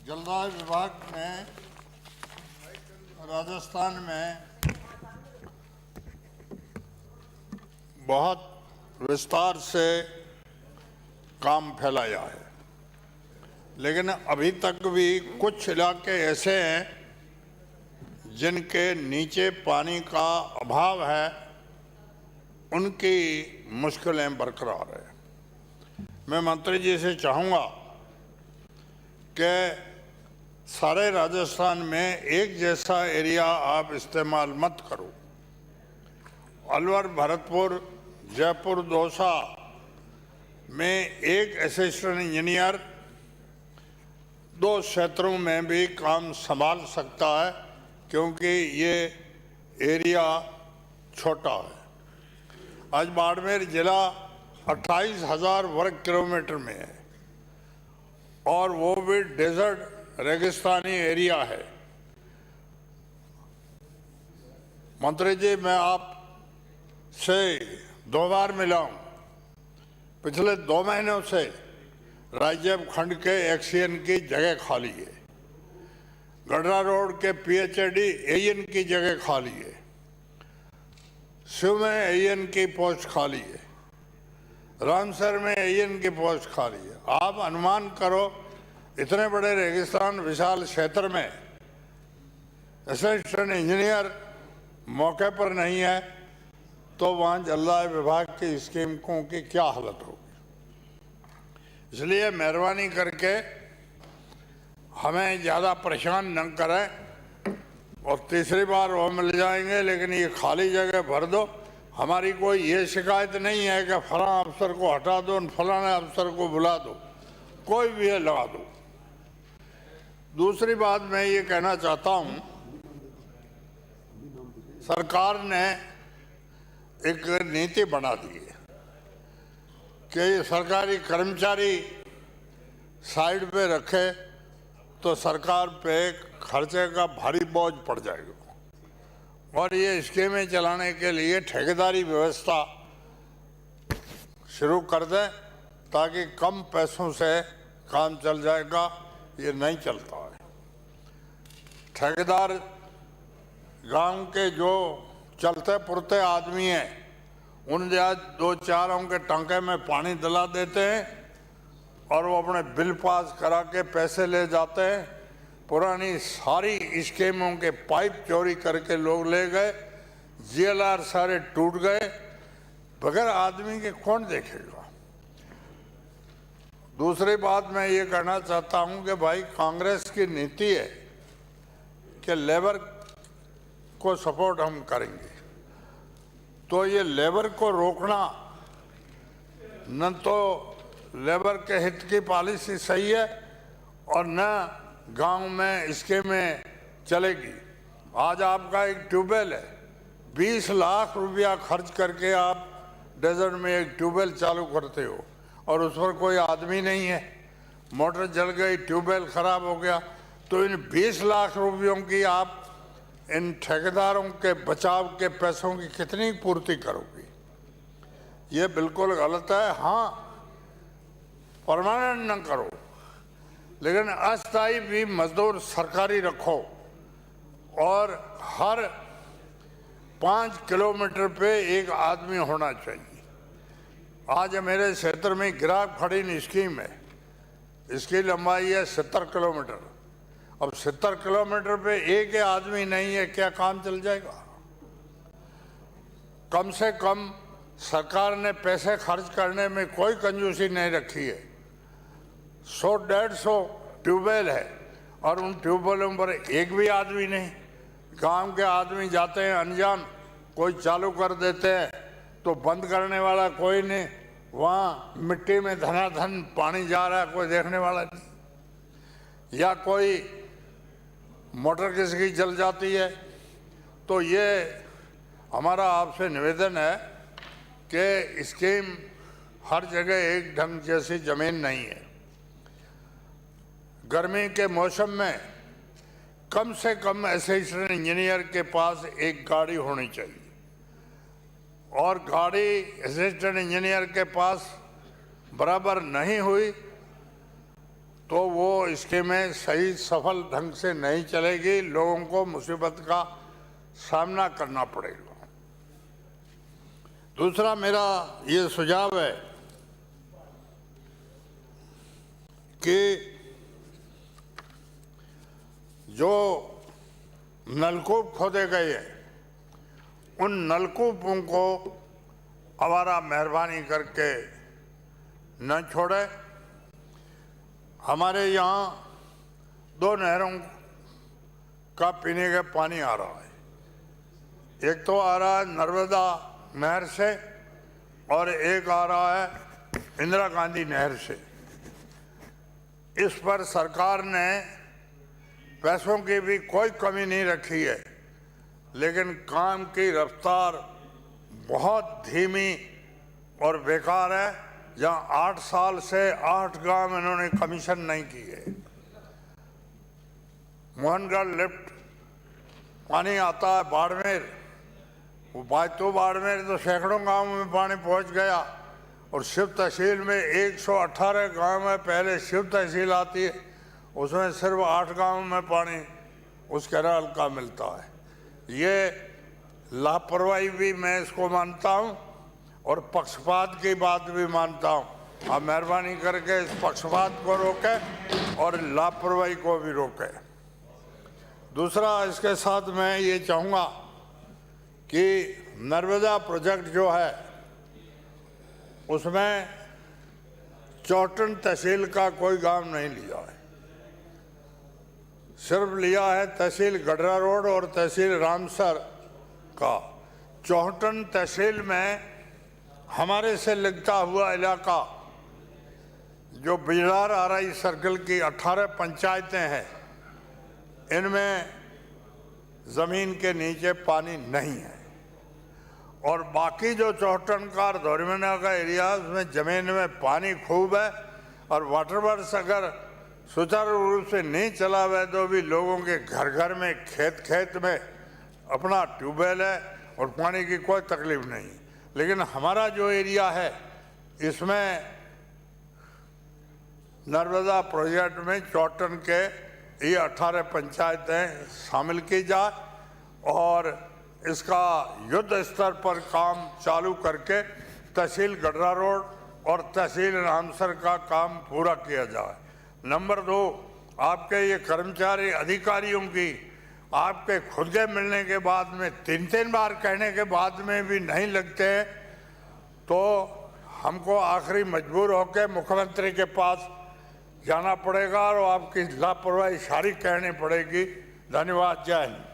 जलदाय विभाग में राजस्थान में बहुत विस्तार से काम फैलाया है, लेकिन अभी तक भी कुछ इलाके ऐसे हैं जिनके नीचे पानी का अभाव है, उनकी मुश्किलें बरकरार है। मैं मंत्री जी से चाहूँगा कि सारे राजस्थान में एक जैसा एरिया आप इस्तेमाल मत करो। अलवर, भरतपुर, जयपुर, दौसा में एक असिस्टेंट इंजीनियर 2 क्षेत्रों में भी काम संभाल सकता है, क्योंकि ये एरिया छोटा है। आज बाड़मेर जिला 28,000 वर्ग किलोमीटर में है और वो भी डेजर्ट रेगिस्तानी एरिया है। मंत्री जी, मैं आपसे 2 बार मिला हूँ। पिछले 2 महीनों से राज्य खंड के एक्सीएन की जगह खाली है, गढ़ा रोड के पीएचडी एएन की जगह खाली है, शिव में एएन की पोस्ट खाली है, रामसर में एएन की पोस्ट खाली है। आप अनुमान करो, इतने बड़े रेगिस्तान विशाल क्षेत्र में असिस्टेंट इंजीनियर मौके पर नहीं है, तो वहाँ जलदाय विभाग की स्कीमों की क्या हालत होगी। इसलिए मेहरबानी करके हमें ज़्यादा परेशान न करें, और तीसरी बार वो मिल जाएंगे, लेकिन ये खाली जगह भर दो। हमारी कोई ये शिकायत नहीं है कि फलां अफसर को हटा दो, फलाने अफसर को बुला दो, कोई भी है लगा दो। दूसरी बात मैं ये कहना चाहता हूँ, सरकार ने एक नीति बना दी है कि सरकारी कर्मचारी साइड पे रखे तो सरकार पे खर्चे का भारी बोझ पड़ जाएगा, और ये स्कीमें चलाने के लिए ठेकेदारी व्यवस्था शुरू कर दें, ताकि कम पैसों से काम चल जाएगा। ये नहीं चलता है। ठेकेदार गांव के जो चलते पुरते आदमी हैं, उन 2-4 के टंके में पानी दिला देते हैं और वो अपने बिल पास करा के पैसे ले जाते हैं। पुरानी सारी स्कीमों के पाइप चोरी करके लोग ले गए, जीएलआर सारे टूट गए। बगैर आदमी के कौन देखेगा। दूसरी बात मैं ये कहना चाहता हूँ कि भाई, कांग्रेस की नीति है कि लेबर को सपोर्ट हम करेंगे, तो ये लेबर को रोकना न तो लेबर के हित की पॉलिसी सही है और न गांव में स्कीमें चलेगी। आज आपका एक ट्यूबवेल है, 20 लाख रुपया खर्च करके आप डेजर्ट में एक ट्यूबवेल चालू करते हो और उस पर कोई आदमी नहीं है, मोटर जल गई, ट्यूबवेल खराब हो गया, तो इन 20 लाख रुपयों की आप इन ठेकेदारों के बचाव के पैसों की कितनी पूर्ति करोगी। ये बिल्कुल गलत है। हाँ, परमानेंट न करो, लेकिन अस्थायी भी मजदूर सरकारी रखो, और हर 5 किलोमीटर पे एक आदमी होना चाहिए। आज मेरे क्षेत्र में गिराक खड़ी स्कीम है, इसकी लंबाई है 70 किलोमीटर। अब 70 किलोमीटर पे एक आदमी नहीं है, क्या काम चल जाएगा। कम से कम सरकार ने पैसे खर्च करने में कोई कंजूसी नहीं रखी है। 100-150 ट्यूबवेल है और उन ट्यूबवेलों पर एक भी आदमी नहीं। गांव के आदमी जाते हैं अनजान, कोई चालू कर देते हैं तो बंद करने वाला कोई नहीं, वहाँ मिट्टी में धनाधन पानी जा रहा है, कोई देखने वाला नहीं। या कोई मोटर किसी की जल जाती है। तो ये हमारा आपसे निवेदन है कि स्कीम हर जगह एक ढंग जैसी ज़मीन नहीं है। गर्मी के मौसम में कम से कम असिस्टेंट इंजीनियर के पास एक गाड़ी होनी चाहिए, और गाड़ी असिस्टेंट इंजीनियर के पास बराबर नहीं हुई तो वो स्कीमें सही सफल ढंग से नहीं चलेगी, लोगों को मुसीबत का सामना करना पड़ेगा। दूसरा मेरा ये सुझाव है कि जो नलकूप खोदे गए हैं उन नलकूपों को आवारा मेहरबानी करके न छोड़े। हमारे यहाँ 2 नहरों का पीने का पानी आ रहा है। एक तो आ रहा है नर्मदा नहर से और एक आ रहा है इंदिरा गांधी नहर से। इस पर सरकार ने पैसों की भी कोई कमी नहीं रखी है, लेकिन काम की रफ्तार बहुत धीमी और बेकार है। जहाँ 8 साल से 8 गांव इन्होंने कमीशन नहीं किए। मोहनगढ़ लिफ्ट पानी आता है बाड़मेर, वो बाड़मेर तो सैकड़ों गांव में पानी पहुंच गया। और शिव तहसील में 118 गांव में पहले शिव तहसील आती है, उसमें सिर्फ 8 गांव में पानी उस कैनाल का मिलता है। ये लापरवाही भी मैं इसको मानता हूँ और पक्षपात की बात भी मानता हूँ। आप मेहरबानी करके इस पक्षपात को रोकें और लापरवाही को भी रोकें। दूसरा, इसके साथ मैं ये चाहूँगा कि नर्मदा प्रोजेक्ट जो है उसमें चौटन तहसील का कोई गांव नहीं लिया है, सिर्फ लिया है तहसील गडरा रोड और तहसील रामसर का। चौहटन तहसील में हमारे से लगता हुआ इलाका जो बिजलार आरई सर्कल की 18 पंचायतें हैं, इनमें ज़मीन के नीचे पानी नहीं है। और बाकी जो चौहटन का धौरीमना का एरिया, उसमें ज़मीन में पानी खूब है। और वाटर वर्क्स अगर सुचारू रूप से नहीं चला हुआ है तो भी लोगों के घर घर में खेत में अपना ट्यूबवेल है और पानी की कोई तकलीफ नहीं। लेकिन हमारा जो एरिया है इसमें नर्मदा प्रोजेक्ट में चौटन के ये 18 पंचायतें शामिल की जाए और इसका युद्ध स्तर पर काम चालू करके तहसील गडरा रोड और तहसील रामसर का काम पूरा किया जाए। नंबर 2, आपके ये कर्मचारी अधिकारियों की आपके खुद के मिलने के बाद में 3 बार कहने के बाद में भी नहीं लगते हैं, तो हमको आखिरी मजबूर होकर मुख्यमंत्री के पास जाना पड़ेगा और आपकी लापरवाही सारी कहनी पड़ेगी। धन्यवाद। जय हिंद।